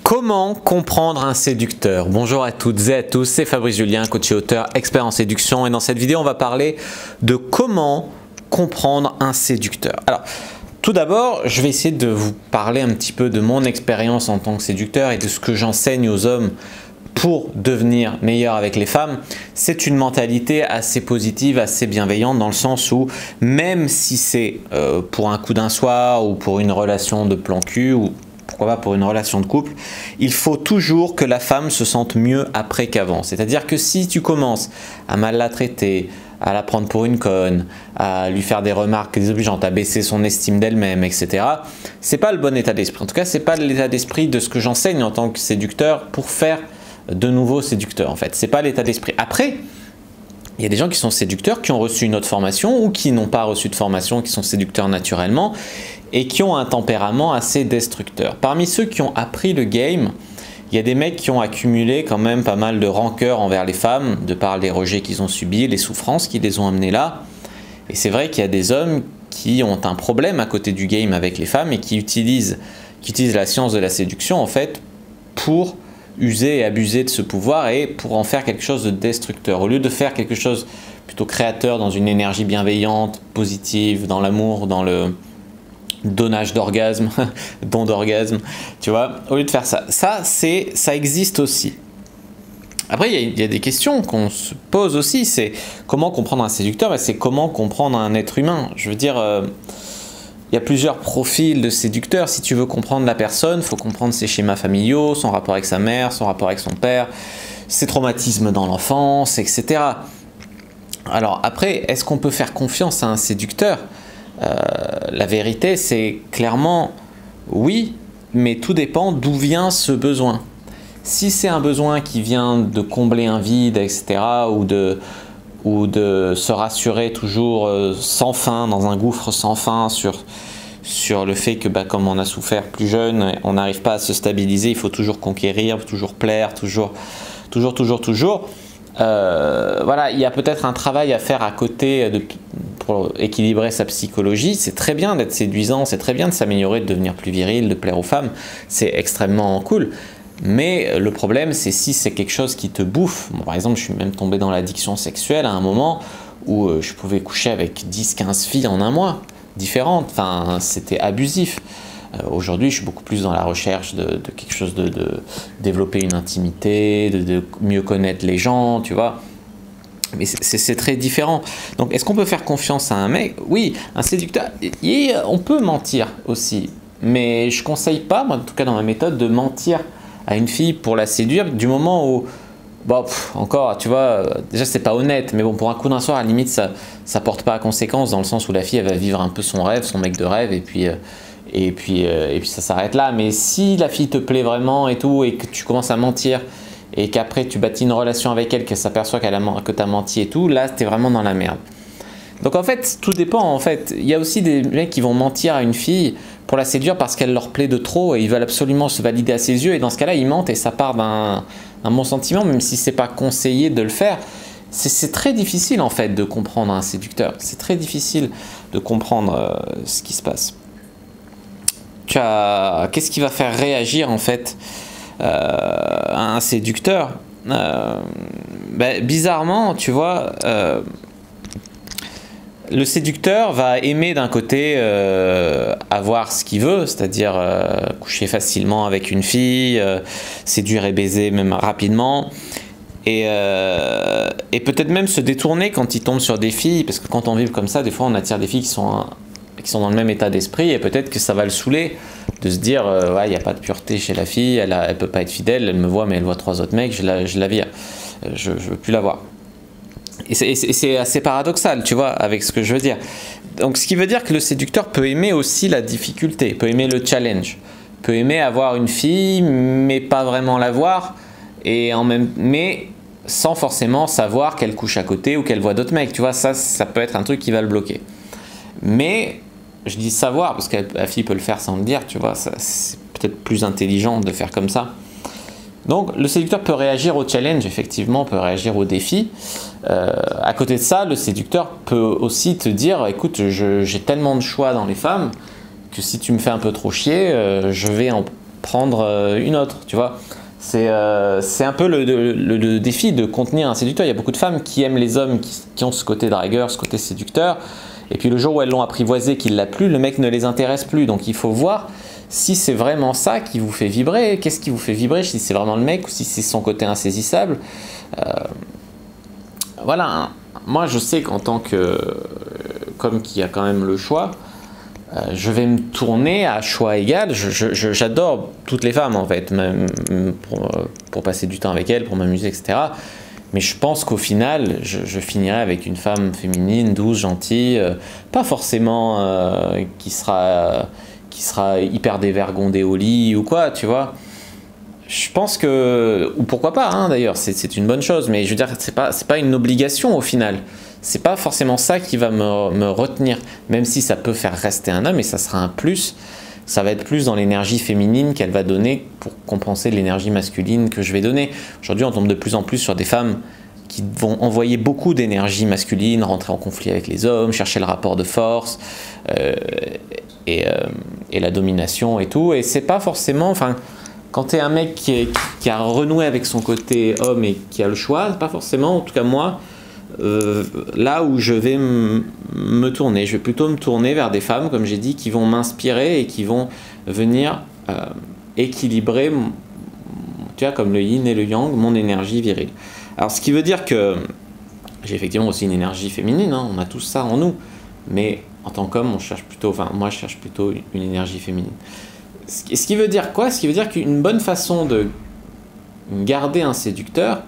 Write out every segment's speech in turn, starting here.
Comment comprendre un séducteur? Bonjour à toutes et à tous, c'est Fabrice Julien, coach et auteur, expert en séduction, et dans cette vidéo on va parler de comment comprendre un séducteur. Alors tout d'abord, je vais essayer de vous parler un petit peu de mon expérience en tant que séducteur et de ce que j'enseigne aux hommes pour devenir meilleur avec les femmes. C'est une mentalité assez positive, assez bienveillante, dans le sens où même si c'est pour un coup d'un soir ou pour une relation de plan cul ou pourquoi pas pour une relation de couple, il faut toujours que la femme se sente mieux après qu'avant. C'est-à-dire que si tu commences à mal la traiter, à la prendre pour une conne, à lui faire des remarques désobligeantes, à baisser son estime d'elle-même, etc., c'est pas le bon état d'esprit. En tout cas, c'est pas l'état d'esprit de ce que j'enseigne en tant que séducteur pour faire de nouveaux séducteurs. En fait, c'est pas l'état d'esprit. Après, il y a des gens qui sont séducteurs, qui ont reçu une autre formation ou qui n'ont pas reçu de formation, qui sont séducteurs naturellement et qui ont un tempérament assez destructeur. Parmi ceux qui ont appris le game, il y a des mecs qui ont accumulé quand même pas mal de rancœur envers les femmes, de par les rejets qu'ils ont subis, les souffrances qui les ont amenés là. Et c'est vrai qu'il y a des hommes qui ont un problème à côté du game avec les femmes et qui utilisent la science de la séduction en fait pour user et abuser de ce pouvoir et pour en faire quelque chose de destructeur. Au lieu de faire quelque chose plutôt créateur dans une énergie bienveillante, positive, dans l'amour, dans le donnage d'orgasme, don d'orgasme, tu vois, au lieu de faire ça. Ça existe aussi. Après, il y a des questions qu'on se pose aussi, c'est comment comprendre un séducteur, et c'est comment comprendre un être humain. Je veux dire, il y a plusieurs profils de séducteurs. Si tu veux comprendre la personne, il faut comprendre ses schémas familiaux, son rapport avec sa mère, son rapport avec son père, ses traumatismes dans l'enfance, etc. Alors après, est-ce qu'on peut faire confiance à un séducteur ? La vérité, c'est clairement oui, mais tout dépend d'où vient ce besoin. Si c'est un besoin qui vient de combler un vide, etc., ou de se rassurer toujours sans fin, dans un gouffre sans fin sur le fait que comme on a souffert plus jeune, on n'arrive pas à se stabiliser, il faut toujours conquérir, toujours plaire, toujours. Voilà, il y a peut-être un travail à faire à côté pour équilibrer sa psychologie. C'est très bien d'être séduisant, c'est très bien de s'améliorer, de devenir plus viril, de plaire aux femmes, c'est extrêmement cool. Mais le problème, c'est si c'est quelque chose qui te bouffe. Bon, par exemple, je suis même tombé dans l'addiction sexuelle à un moment où je pouvais coucher avec 10-15 filles en un mois, différentes. Enfin, c'était abusif. Aujourd'hui, je suis beaucoup plus dans la recherche de quelque chose de développer une intimité, de mieux connaître les gens, tu vois. Mais c'est très différent. Donc, est-ce qu'on peut faire confiance à un mec? Oui, un séducteur. On peut mentir aussi. Mais je ne conseille pas, moi, en tout cas dans ma méthode, de mentir à une fille pour la séduire du moment où, encore, tu vois, déjà c'est pas honnête, mais bon, pour un coup d'un soir, à la limite, ça porte pas à conséquence dans le sens où la fille, elle va vivre un peu son rêve, son mec de rêve, et puis ça s'arrête là. Mais si la fille te plaît vraiment et tout, et que tu commences à mentir, et qu'après tu bâtis une relation avec elle, qu'elle s'aperçoit que tu as menti et tout, là, t'es vraiment dans la merde. Donc en fait, tout dépend. En fait, il y a aussi des mecs qui vont mentir à une fille pour la séduire parce qu'elle leur plaît de trop et ils veulent absolument se valider à ses yeux. Et dans ce cas-là, ils mentent et ça part d'un bon sentiment, même si c'est pas conseillé de le faire. C'est très difficile en fait de comprendre un séducteur. C'est très difficile de comprendre ce qui se passe. Qu'est-ce qui va faire réagir en fait un séducteur? Bizarrement, tu vois. Le séducteur va aimer d'un côté avoir ce qu'il veut, c'est-à-dire coucher facilement avec une fille, séduire et baiser même rapidement, et peut-être même se détourner quand il tombe sur des filles, parce que quand on vit comme ça, des fois on attire des filles qui sont dans le même état d'esprit, et peut-être que ça va le saouler de se dire ouais, il n'y a pas de pureté chez la fille, elle peut pas être fidèle, elle me voit mais elle voit 3 autres mecs, je la vire, je veux plus la voir. Et c'est assez paradoxal, tu vois, avec ce que je veux dire. Donc, ce qui veut dire que le séducteur peut aimer aussi la difficulté, peut aimer le challenge, peut aimer avoir une fille, mais pas vraiment la voir, mais sans forcément savoir qu'elle couche à côté ou qu'elle voit d'autres mecs. Tu vois, ça peut être un truc qui va le bloquer. Mais, je dis savoir, parce que la fille peut le faire sans le dire, tu vois, c'est peut-être plus intelligent de faire comme ça. Donc le séducteur peut réagir au challenge, effectivement, peut réagir au défi. À côté de ça, le séducteur peut aussi te dire, écoute, j'ai tellement de choix dans les femmes que si tu me fais un peu trop chier, je vais en prendre une autre, tu vois. C'est un peu le défi de contenir un séducteur. Il y a beaucoup de femmes qui aiment les hommes qui ont ce côté dragueur, ce côté séducteur. Et puis le jour où elles l'ont apprivoisé, qu'il l'a plus, le mec ne les intéresse plus. Donc il faut voir si c'est vraiment ça qui vous fait vibrer. Qu'est-ce qui vous fait vibrer? Si c'est vraiment le mec ou si c'est son côté insaisissable. Voilà. Moi je sais qu'en tant que... comme qu'il y a quand même le choix, je vais me tourner à choix égal. J'adore toutes les femmes en fait, même pour passer du temps avec elles, pour m'amuser, etc. Mais je pense qu'au final, je finirai avec une femme féminine, douce, gentille, pas forcément qui sera hyper dévergondée au lit ou quoi, tu vois. Je pense que, ou pourquoi pas hein, d'ailleurs, c'est une bonne chose, mais je veux dire, c'est pas une obligation au final. C'est pas forcément ça qui va me retenir, même si ça peut faire rester un homme et ça sera un plus. Ça va être plus dans l'énergie féminine qu'elle va donner pour compenser l'énergie masculine que je vais donner. Aujourd'hui, on tombe de plus en plus sur des femmes qui vont envoyer beaucoup d'énergie masculine, rentrer en conflit avec les hommes, chercher le rapport de force et la domination et tout. Et c'est pas forcément... Enfin, quand tu es un mec qui a renoué avec son côté homme et qui a le choix, pas forcément, en tout cas moi, là où je vais me tourner. Je vais plutôt me tourner vers des femmes, comme j'ai dit, qui vont m'inspirer et qui vont venir équilibrer, tu vois, comme le yin et le yang, mon énergie virile. Alors, ce qui veut dire que j'ai effectivement aussi une énergie féminine, hein, on a tous ça en nous, mais en tant qu'homme, on cherche plutôt, enfin, moi, je cherche plutôt une énergie féminine. Ce qui veut dire quoi? Ce qui veut dire qu'une bonne façon de garder un séducteur,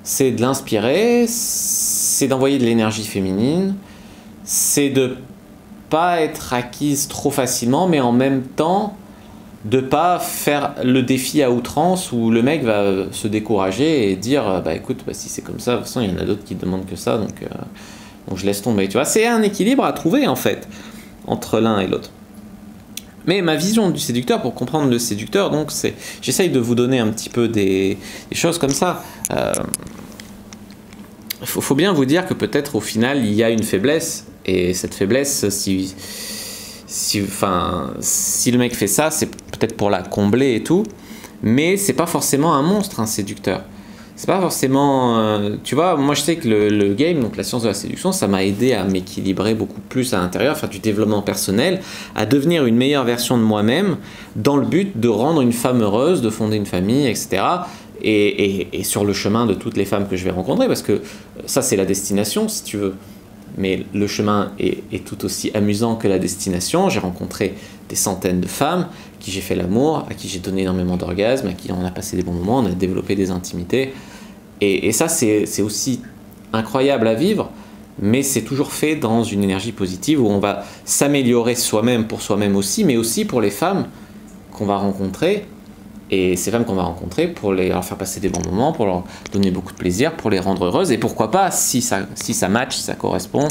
c'est de l'inspirer, c'est d'envoyer de l'énergie féminine, c'est de pas être acquise trop facilement, mais en même temps de pas faire le défi à outrance où le mec va se décourager et dire bah écoute, bah, si c'est comme ça, de toute façon il y en a d'autres qui demandent que ça, donc je laisse tomber. Tu vois, c'est un équilibre à trouver en fait entre l'un et l'autre. Mais ma vision du séducteur, pour comprendre le séducteur, donc c'est, j'essaye de vous donner un petit peu des choses comme ça. Faut bien vous dire que peut-être au final il y a une faiblesse, et cette faiblesse, si le mec fait ça, c'est peut-être pour la combler et tout, mais c'est pas forcément un monstre, un séducteur. C'est pas forcément... tu vois, moi je sais que le game, donc la science de la séduction, ça m'a aidé à m'équilibrer beaucoup plus à l'intérieur, faire du développement personnel, à devenir une meilleure version de moi-même, dans le but de rendre une femme heureuse, de fonder une famille, etc. Et sur le chemin de toutes les femmes que je vais rencontrer, parce que ça c'est la destination si tu veux, mais le chemin est tout aussi amusant que la destination. J'ai rencontré des centaines de femmes, à qui j'ai fait l'amour, à qui j'ai donné énormément d'orgasmes, à qui on a passé des bons moments, on a développé des intimités, et ça c'est aussi incroyable à vivre, mais c'est toujours fait dans une énergie positive où on va s'améliorer soi-même pour soi-même aussi, mais aussi pour les femmes qu'on va rencontrer. Et ces femmes qu'on va rencontrer, pour leur faire passer des bons moments, pour leur donner beaucoup de plaisir, pour les rendre heureuses. Et pourquoi pas, si ça match, si ça correspond,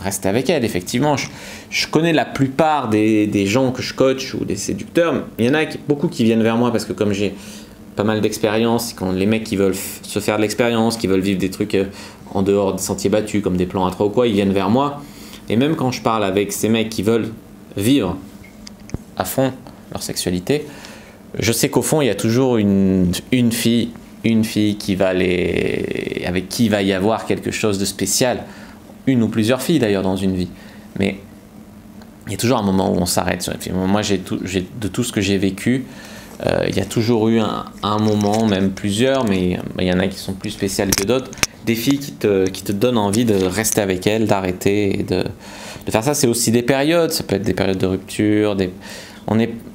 rester avec elles. Effectivement, je connais la plupart des gens que je coach ou des séducteurs. Il y en a beaucoup qui viennent vers moi parce que comme j'ai pas mal d'expérience, quand les mecs qui veulent se faire de l'expérience, qui veulent vivre des trucs en dehors des sentiers battus, comme des plans à trois ou quoi, ils viennent vers moi. Et même quand je parle avec ces mecs qui veulent vivre à fond leur sexualité, je sais qu'au fond, il y a toujours une fille qui va avec qui il va y avoir quelque chose de spécial. Une ou plusieurs filles d'ailleurs dans une vie. Mais il y a toujours un moment où on s'arrête sur une fille. Moi, de tout ce que j'ai vécu, il y a toujours eu un moment, même plusieurs, mais il y en a qui sont plus spéciales que d'autres, des filles qui te donnent envie de rester avec elles, d'arrêter et de faire ça. C'est aussi des périodes, ça peut être des périodes de rupture,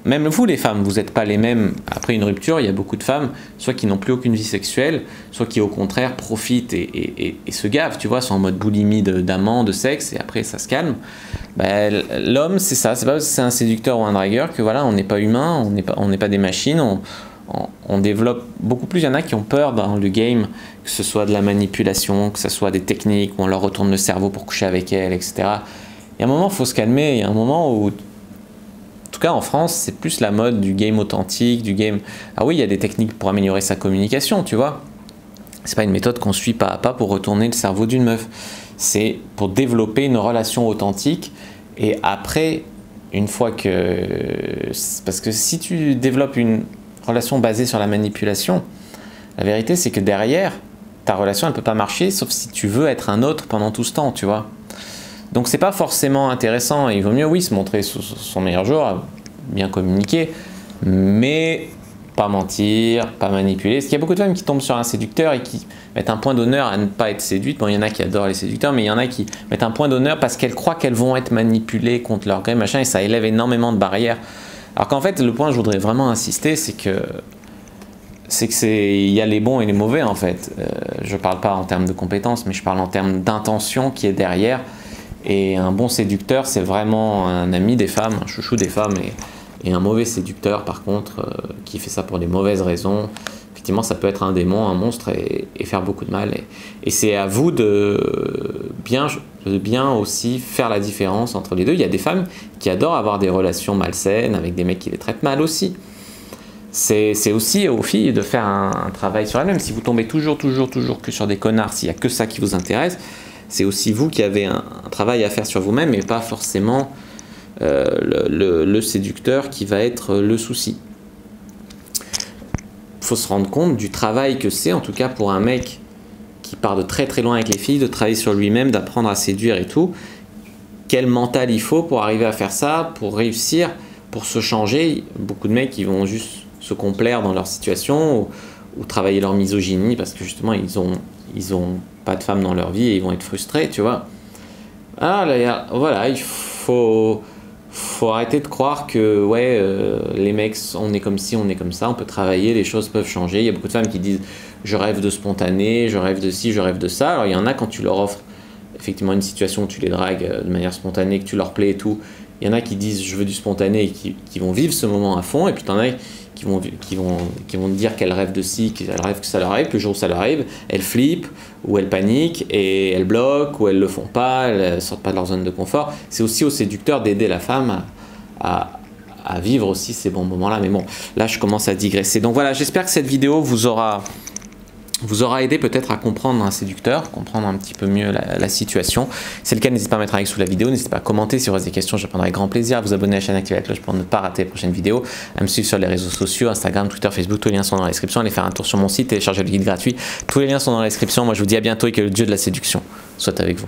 même vous les femmes, vous n'êtes pas les mêmes. Après une rupture, il y a beaucoup de femmes, soit qui n'ont plus aucune vie sexuelle, soit qui au contraire profitent et se gavent, tu vois, sont en mode boulimie d'amants, de sexe, et après ça se calme. Ben, l'homme, c'est ça, c'est pas parce que c'est un séducteur ou un dragueur que voilà, on n'est pas humain, on n'est pas des machines, on développe beaucoup plus. Il y en a qui ont peur dans le game, que ce soit de la manipulation, que ce soit des techniques où on leur retourne le cerveau pour coucher avec elle, etc. Il y a un moment, il faut se calmer, il y a un moment où... En tout cas, en France, c'est plus la mode du game authentique, du game... Ah oui, il y a des techniques pour améliorer sa communication, tu vois. C'est pas une méthode qu'on suit pas à pas pour retourner le cerveau d'une meuf. C'est pour développer une relation authentique et après une fois que... Parce que si tu développes une relation basée sur la manipulation, la vérité c'est que derrière, ta relation elle peut pas marcher sauf si tu veux être un autre pendant tout ce temps, tu vois. Donc c'est pas forcément intéressant, il vaut mieux oui se montrer son meilleur jour, bien communiquer, mais pas mentir, pas manipuler. Parce qu'il y a beaucoup de femmes qui tombent sur un séducteur et qui mettent un point d'honneur à ne pas être séduites. Bon, il y en a qui adorent les séducteurs, mais il y en a qui mettent un point d'honneur parce qu'elles croient qu'elles vont être manipulées contre leur gré, machin, et ça élève énormément de barrières. Alors qu'en fait, le point que je voudrais vraiment insister, c'est que il y a les bons et les mauvais en fait. Je parle pas en termes de compétences, mais je parle en termes d'intention qui est derrière. Et un bon séducteur, c'est vraiment un ami des femmes, un chouchou des femmes. Et un mauvais séducteur, par contre, qui fait ça pour des mauvaises raisons, effectivement, ça peut être un démon, un monstre et faire beaucoup de mal. Et c'est à vous de bien aussi faire la différence entre les deux. Il y a des femmes qui adorent avoir des relations malsaines avec des mecs qui les traitent mal aussi. C'est aussi aux filles de faire un travail sur elles-mêmes. Si vous tombez toujours que sur des connards, s'il n'y a que ça qui vous intéresse, c'est aussi vous qui avez un travail à faire sur vous-même et pas forcément le séducteur qui va être le souci. Il faut se rendre compte du travail que c'est, en tout cas pour un mec qui part de très loin avec les filles, de travailler sur lui-même, d'apprendre à séduire et tout. Quel mental il faut pour arriver à faire ça, pour réussir, pour se changer. Beaucoup de mecs qui vont juste se complaire dans leur situation ou travailler leur misogynie parce que justement ils ont pas de femme dans leur vie et ils vont être frustrés, tu vois. Ah là, voilà, il faut arrêter de croire que ouais, les mecs, on est comme ci, on est comme ça, on peut travailler, les choses peuvent changer. Il y a beaucoup de femmes qui disent je rêve de spontané, je rêve de ci, je rêve de ça. Alors il y en a quand tu leur offres effectivement une situation où tu les dragues de manière spontanée, que tu leur plais et tout. Il y en a qui disent je veux du spontané et qui vont vivre ce moment à fond, et puis t'en as qui vont te dire qu'elles rêvent de ci, qu'elles rêvent que ça leur arrive, puis le jour où ça leur arrive, elles flippent, ou elles paniquent, et elles bloquent, ou elles le font pas, elles sortent pas de leur zone de confort. C'est aussi au séducteur d'aider la femme à vivre aussi ces bons moments-là. Mais bon, là je commence à digresser. Donc voilà, j'espère que cette vidéo vous aura aidé peut-être à comprendre un séducteur, comprendre un petit peu mieux la situation. Si c'est le cas, n'hésitez pas à mettre un like sous la vidéo, n'hésitez pas à commenter si vous avez des questions, je répondrai avec grand plaisir, à vous abonner à la chaîne, activer la cloche pour ne pas rater les prochaines vidéos, à me suivre sur les réseaux sociaux, Instagram, Twitter, Facebook, tous les liens sont dans la description, allez faire un tour sur mon site, télécharger le guide gratuit, tous les liens sont dans la description. Moi je vous dis à bientôt et que le dieu de la séduction soit avec vous.